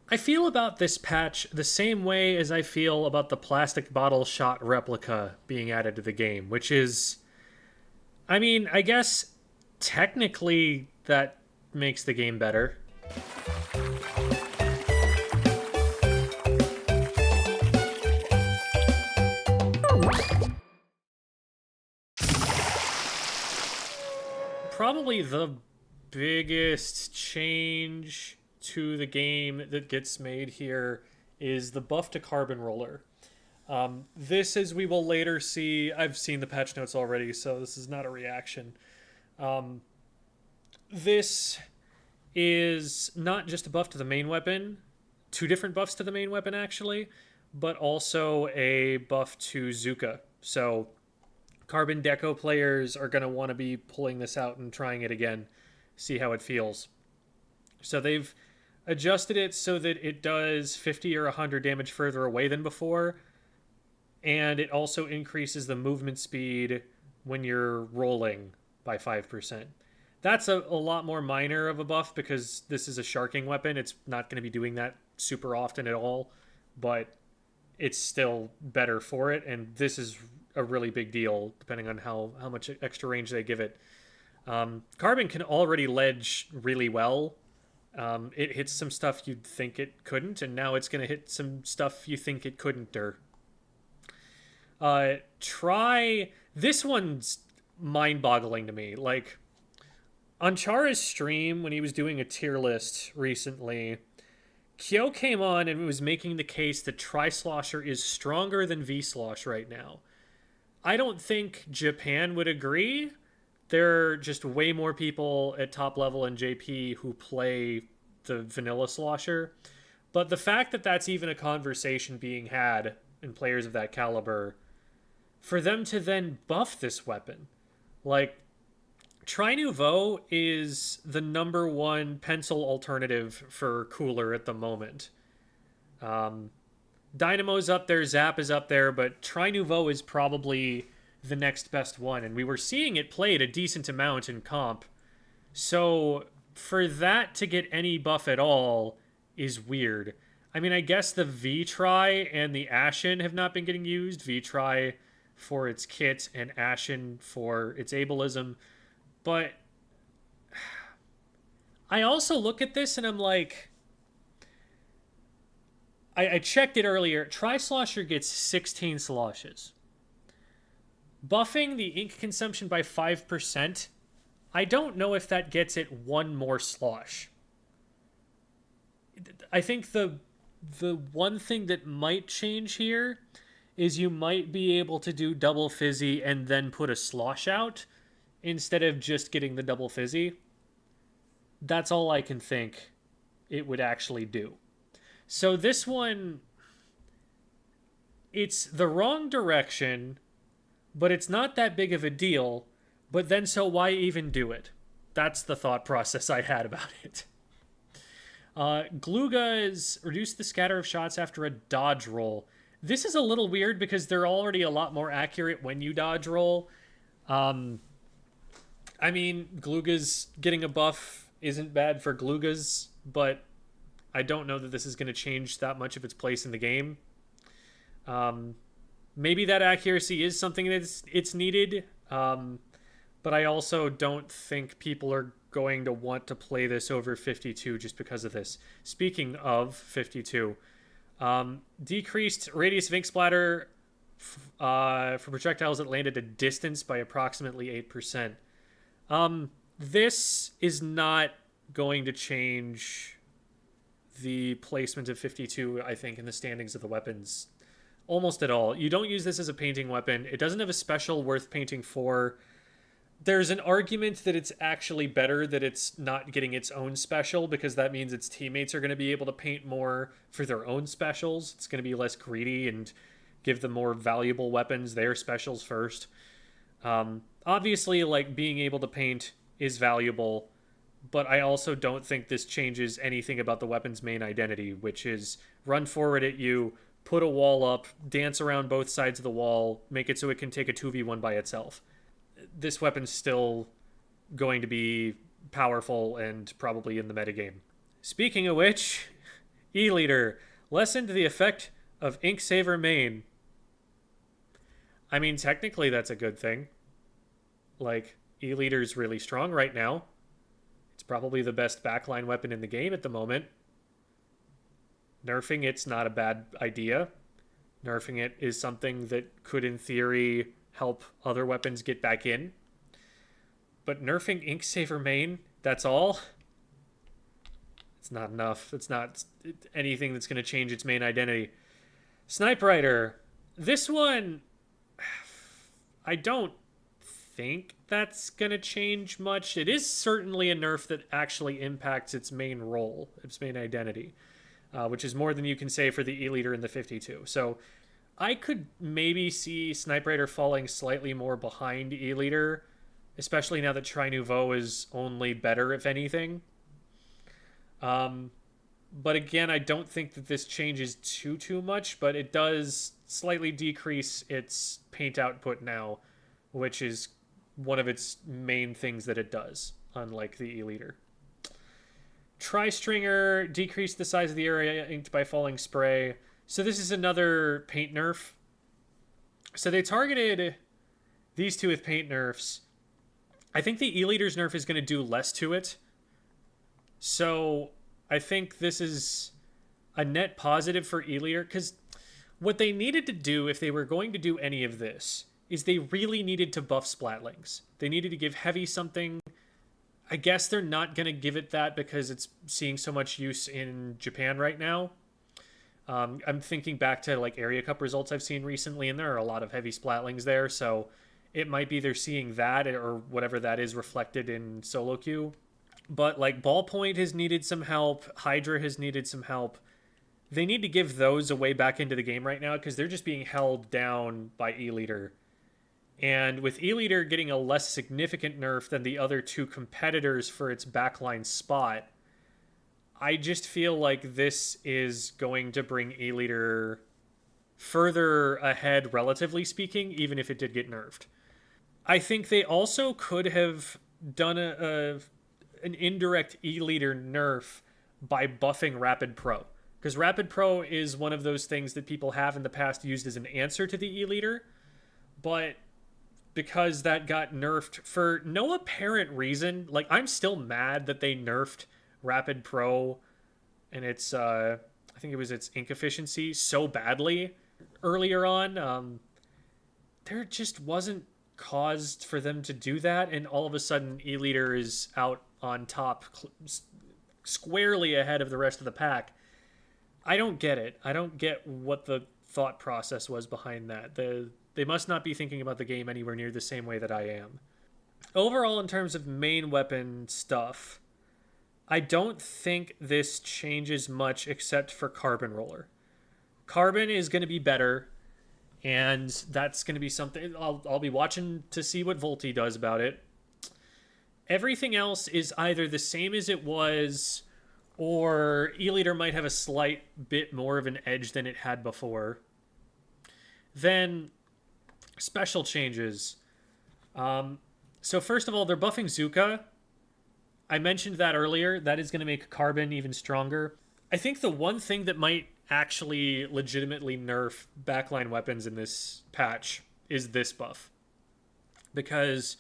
I feel about this patch the same way as I feel about the plastic bottle shot replica being added to the game, which is, I mean, I guess technically that makes the game better. Probably the biggest change to the game that gets made here is the buff to Carbon Roller. This, as we will later see, I've seen the patch notes already, so this is not a reaction. Um, this is not just a buff to the main weapon, two different buffs to the main weapon, actually, but also a buff to Zuka. So Carbon Deco players are going to want to be pulling this out and trying it again, see how it feels. So they've adjusted it so that it does 50 or 100 damage further away than before, and it also increases the movement speed when you're rolling by 5%. That's a lot more minor of a buff because this is a sharking weapon. It's not going to be doing that super often at all, but it's still better for it, and this is a really big deal depending on how much extra range they give it. Carbon can already ledge really well. It hits some stuff you'd think it couldn't, and now it's going to hit some stuff you think it couldn't. Try this one's mind-boggling to me. Like on Chara's stream when he was doing a tier list recently, Kyo came on and was making the case that Tri-Slosher is stronger than V-Slosh right now. I don't think Japan would agree. There are just way more people at top level in JP who play the vanilla slosher. But the fact that that's even a conversation being had in players of that caliber, for them to then buff this weapon, like Tri Nouveau is the number one pencil alternative for cooler at the moment. Dynamo's up there, Zap is up there, but Tri Nouveau is probably the next best one, and we were seeing it played a decent amount in comp. So for that to get any buff at all is weird. I mean, I guess the V-Try and the Ashen have not been getting used. V-Try for its kit and Ashen for its ableism. But I also look at this and I'm like, I checked it earlier. Tri-Slosher gets 16 sloshes. Buffing the ink consumption by 5%, I don't know if that gets it one more slosh. I think the one thing that might change here is you might be able to do double fizzy and then put a slosh out instead of just getting the double fizzy. That's all I can think it would actually do. So this one, it's the wrong direction, but it's not that big of a deal. But then, so why even do it? That's the thought process I had about it. Gluga is reduce the scatter of shots after a dodge roll. This is a little weird because they're already a lot more accurate when you dodge roll. I mean, Gluga's getting a buff isn't bad for Gluga's, but I don't know that this is going to change that much of its place in the game. Maybe that accuracy is something that's it's needed, but I also don't think people are going to want to play this over 52 just because of this. Speaking of 52, decreased radius of ink splatter for projectiles that land at a distance by approximately 8%. This is not going to change the placement of 52, I think, in the standings of the weapons almost at all. You don't use this as a painting weapon. It doesn't have a special worth painting for. There's an argument that it's actually better that it's not getting its own special because that means its teammates are going to be able to paint more for their own specials. It's going to be less greedy and give them more valuable weapons, their specials first. Obviously, like, being able to paint is valuable, but I also don't think this changes anything about the weapon's main identity, which is run forward at you, put a wall up, dance around both sides of the wall, make it so it can take a 2v1 by itself. This weapon's still going to be powerful and probably in the metagame. Speaking of which, E-liter lessened the effect of Ink Saver main. I mean, technically that's a good thing. Like, E-liter's really strong right now. It's probably the best backline weapon in the game at the moment. Nerfing it's not a bad idea. Nerfing it is something that could, in theory, help other weapons get back in. But nerfing Ink Saver main, that's all? It's not enough. It's not anything that's going to change its main identity. Snipe Rider. This one, I don't think that's going to change much. It is certainly a nerf that actually impacts its main role, its main identity, which is more than you can say for the E-liter in the 52. So I could maybe see Snipe Rider falling slightly more behind E-liter, especially now that Tri Nouveau is only better, if anything. But again, I don't think that this changes too much, but it does slightly decrease its paint output now, which is one of its main things that it does, unlike the E-liter. Tri-Stringer decreased the size of the area inked by falling spray. So this is another paint nerf. So they targeted these two with paint nerfs. I think the E-liter's nerf is going to do less to it. So I think this is a net positive for E-liter, because what they needed to do if they were going to do any of this is they really needed to buff Splatlings. They needed to give Heavy something. I guess they're not going to give it that because it's seeing so much use in Japan right now. I'm thinking back to like Area Cup results I've seen recently, and there are a lot of Heavy Splatlings there, so it might be they're seeing that or whatever that is reflected in solo queue. But like Ballpoint has needed some help, Hydra has needed some help. They need to give those a way back into the game right now because they're just being held down by E-liter. And with E-liter getting a less significant nerf than the other two competitors for its backline spot, I just feel like this is going to bring E-liter further ahead, relatively speaking, even if it did get nerfed. I think they also could have done an indirect E-liter nerf by buffing Rapid Pro. Because Rapid Pro is one of those things that people have in the past used as an answer to the E-liter, but because that got nerfed for no apparent reason. Like, I'm still mad that they nerfed Rapid Pro and its, I think it was its ink efficiency so badly earlier on. There just wasn't cause for them to do that, and all of a sudden E-liter is out on top, squarely ahead of the rest of the pack. I don't get it. I don't get what the thought process was behind that. They must not be thinking about the game anywhere near the same way that I am. Overall, in terms of main weapon stuff, I don't think this changes much except for Carbon Roller. Carbon is going to be better, and that's going to be something I'll be watching to see what Volti does about it. Everything else is either the same as it was, or E-liter might have a slight bit more of an edge than it had before. Then special changes. So first of all, they're buffing Zuka. I mentioned that earlier. That is going to make Carbon even stronger. I think the one thing that might actually legitimately nerf backline weapons in this patch is this buff. Because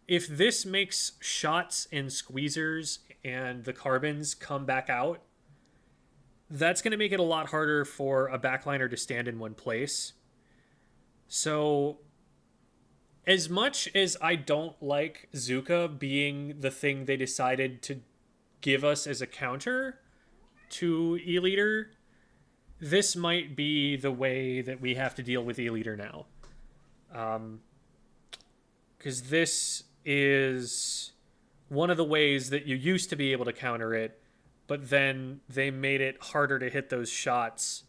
if this makes shots and squeezers and the carbons come back out, that's going to make it a lot harder for a backliner to stand in one place. So as much as I don't like Zuka being the thing they decided to give us as a counter to E-liter, this might be the way that we have to deal with E-liter now. Because this is one of the ways that you used to be able to counter it, but then they made it harder to hit those shots.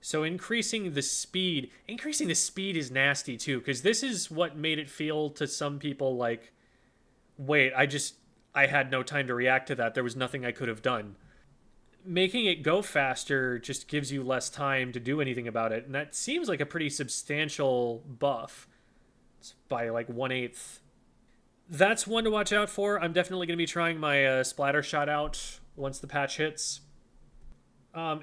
So increasing the speed is nasty too, because this is what made it feel to some people like, wait, I had no time to react to that. There was nothing I could have done. Making it go faster just gives you less time to do anything about it, and that seems like a pretty substantial buff. It's by like 1/8. That's one to watch out for. I'm definitely going to be trying my splatter shot out once the patch hits.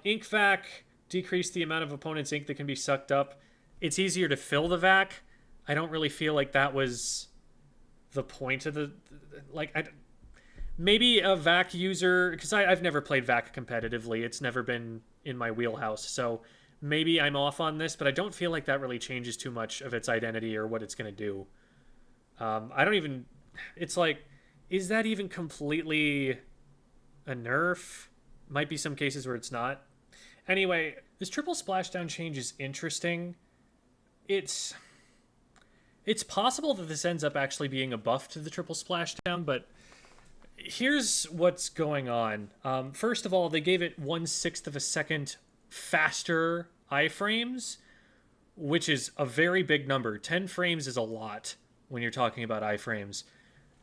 Ink vac decreased the amount of opponent's ink that can be sucked up. It's easier to fill the vac. I don't really feel like that was the point of the maybe a vac user, because I've never played vac competitively. It's never been in my wheelhouse, so maybe I'm off on this, but I don't feel like that really changes too much of its identity or what it's going to do. I don't even. It's like, is that even completely a nerf? Might be some cases where it's not. Anyway, this triple splashdown change is interesting. It's possible that this ends up actually being a buff to the triple splashdown, but here's what's going on. First of all, they gave it 1/6 of a second faster iframes, which is a very big number. 10 frames is a lot when you're talking about iframes.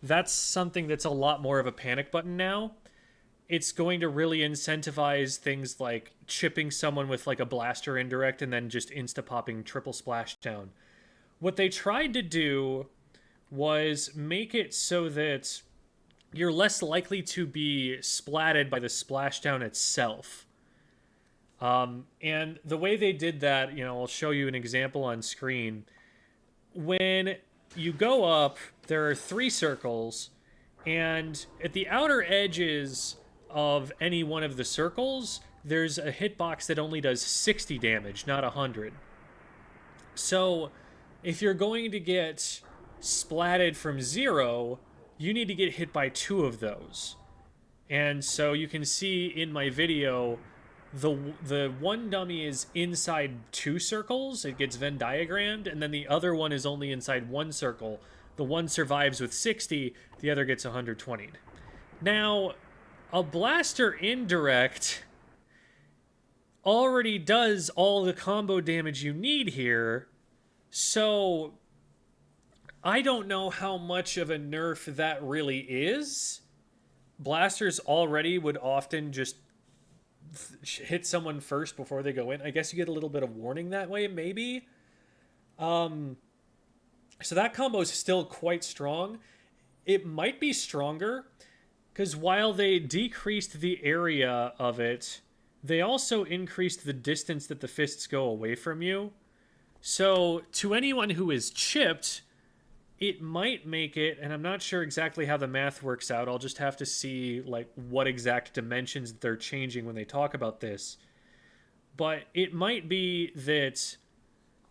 That's something that's a lot more of a panic button now. It's going to really incentivize things like chipping someone with like a blaster indirect and then just insta-popping triple splashdown. What they tried to do was make it so that you're less likely to be splatted by the splashdown itself. And the way they did that, I'll show you an example on screen. When you go up, there are 3 circles, and at the outer edges of any one of the circles, there's a hitbox that only does 60 damage, not 100. So if you're going to get splatted from 0, you need to get hit by 2 of those. And so you can see in my video, the one dummy is inside 2 circles. It gets Venn diagrammed, and then the other one is only inside 1 circle. The one survives with 60, the other gets 120. Now, a blaster indirect already does all the combo damage you need here, so I don't know how much of a nerf that really is. Blasters already would often just hit someone first before they go in. I guess you get a little bit of warning that way, maybe. So that combo is still quite strong. It might be stronger, because while they decreased the area of it, they also increased the distance that the fists go away from you. So to anyone who is chipped, it might make it, and I'm not sure exactly how the math works out. I'll just have to see like what exact dimensions they're changing when they talk about this. But it might be that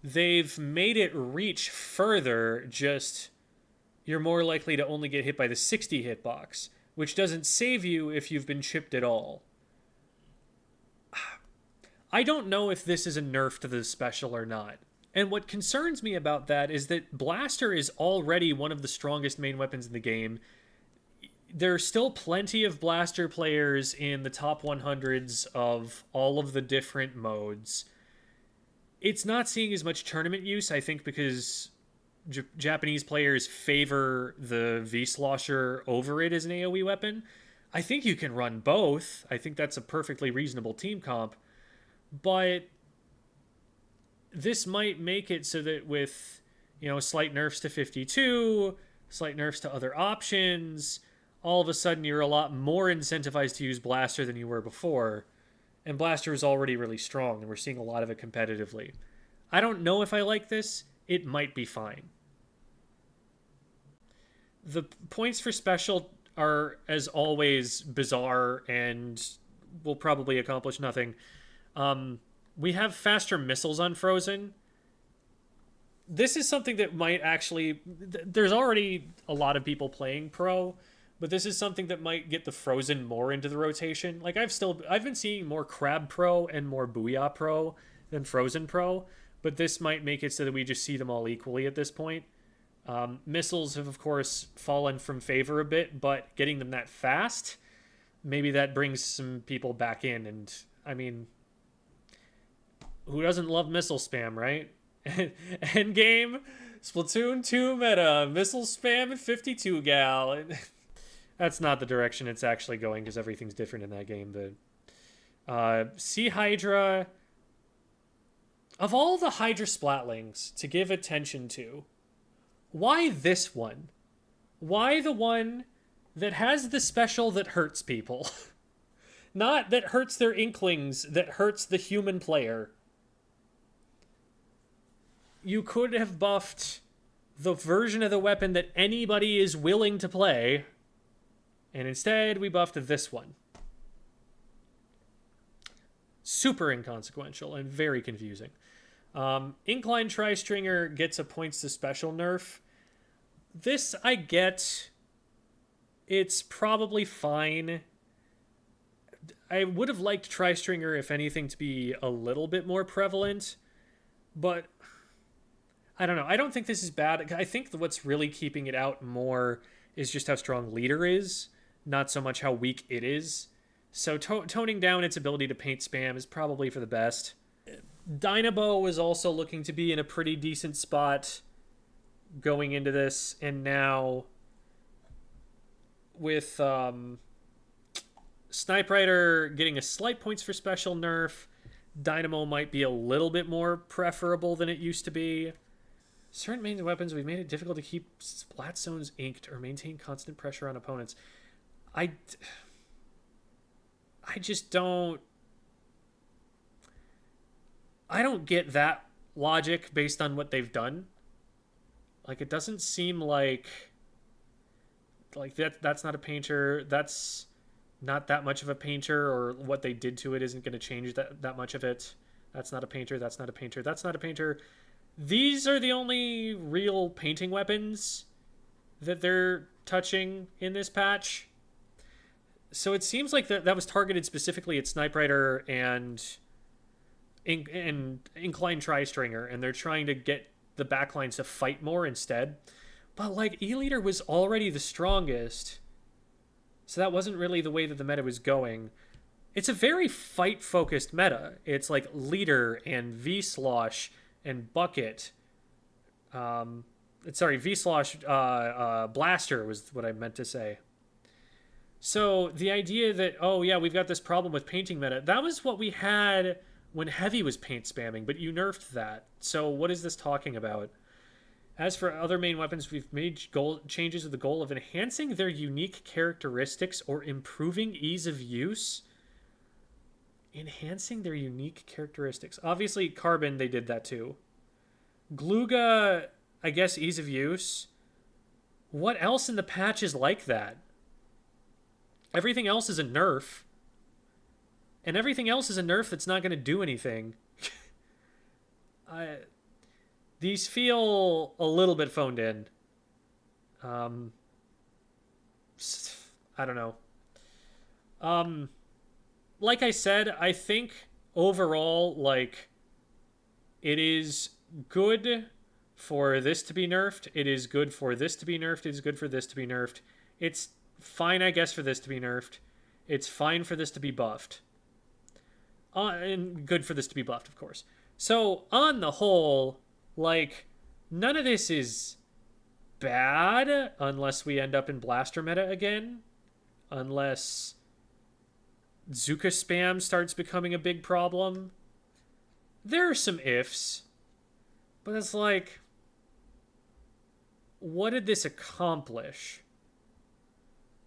they've made it reach further, just you're more likely to only get hit by the 60 hitbox, which doesn't save you if you've been chipped at all. I don't know if this is a nerf to the special or not. And what concerns me about that is that Blaster is already one of the strongest main weapons in the game. There are still plenty of Blaster players in the top 100s of all of the different modes. It's not seeing as much tournament use, I think, because Japanese players favor the V-Slosher over it as an AoE weapon. I think you can run both. I think that's a perfectly reasonable team comp. But this might make it so that with, slight nerfs to 52, slight nerfs to other options, all of a sudden you're a lot more incentivized to use Blaster than you were before. And Blaster is already really strong, and we're seeing a lot of it competitively. I don't know if I like this. It might be fine. The points for special are, as always, bizarre and will probably accomplish nothing. We have faster missiles on Frozen. This is something that might actually... There's already a lot of people playing Pro, but this is something that might get the Frozen more into the rotation. Like, I've been seeing more Crab Pro and more Booyah Pro than Frozen Pro, but this might make it so that we just see them all equally at this point. Missiles have, of course, fallen from favor a bit, but getting them that fast, maybe that brings some people back in. And, I mean, who doesn't love missile spam, right? Endgame, Splatoon 2 meta, missile spam and 52 gal. That's not the direction it's actually going, because everything's different in that game. But Sea Hydra, of all the Hydra Splatlings to give attention to, why this one? Why the one that has the special that hurts people? Not that hurts their inklings, that hurts the human player. You could have buffed the version of the weapon that anybody is willing to play, and instead we buffed this one. Super inconsequential and very confusing. Incline Tri-Stringer gets a points to special nerf. This I get. It's probably fine. I would have liked Tri-Stringer, if anything, to be a little bit more prevalent, but I don't know. I don't think this is bad. I think what's really keeping it out more is just how strong Leader is, not so much how weak it is. So toning down its ability to paint spam is probably for the best. Dynamo was also looking to be in a pretty decent spot going into this, and now with Snipe Rider getting a slight points for special nerf, Dynamo might be a little bit more preferable than it used to be. Certain main weapons, we've made it difficult to keep splat zones inked or maintain constant pressure on opponents. I just don't... I don't get that logic based on what they've done. Like, it doesn't seem like that's not a painter. That's not that much of a painter, or what they did to it isn't going to change that much of it. That's not a painter. That's not a painter. That's not a painter. These are the only real painting weapons that they're touching in this patch. So it seems like that was targeted specifically at Snipe Rider and Incline Tri-Stringer, and they're trying to get the backlines to fight more instead. But, like, E-Leader was already the strongest, so that wasn't really the way that the meta was going. It's a very fight-focused meta. It's like Leader and V-Slosh and Bucket. V-Slosh Blaster was what I meant to say. So the idea that, oh yeah, we've got this problem with painting meta, that was what we had when Heavy was paint spamming, but you nerfed that. So what is this talking about? As for other main weapons, we've made changes with the goal of enhancing their unique characteristics or improving ease of use. Enhancing their unique characteristics. Obviously, Carbon, they did that too. Gluga, I guess ease of use. What else in the patch is like that? Everything else is a nerf. And everything else is a nerf that's not going to do anything. These feel a little bit phoned in. I don't know. Like I said, I think overall, like, it is good for this to be nerfed. It is good for this to be nerfed. It is good for this to be nerfed. It's fine, I guess, for this to be nerfed. It's fine for this to be buffed. And good for this to be buffed, of course. So, on the whole, like, none of this is bad unless we end up in Blaster meta again. Unless Zuka spam starts becoming a big problem. There are some ifs. But it's like, what did this accomplish?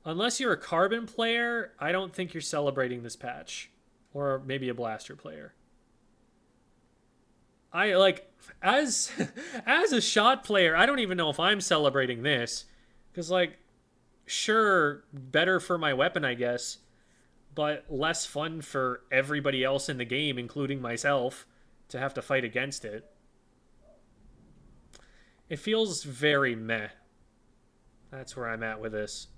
Unless you're a Carbon player, I don't think you're celebrating this patch. Or maybe a Blaster player. I, like, as a shot player, I don't even know if I'm celebrating this. Because, like, sure, better for my weapon, I guess. But less fun for everybody else in the game, including myself, to have to fight against it. It feels very meh. That's where I'm at with this.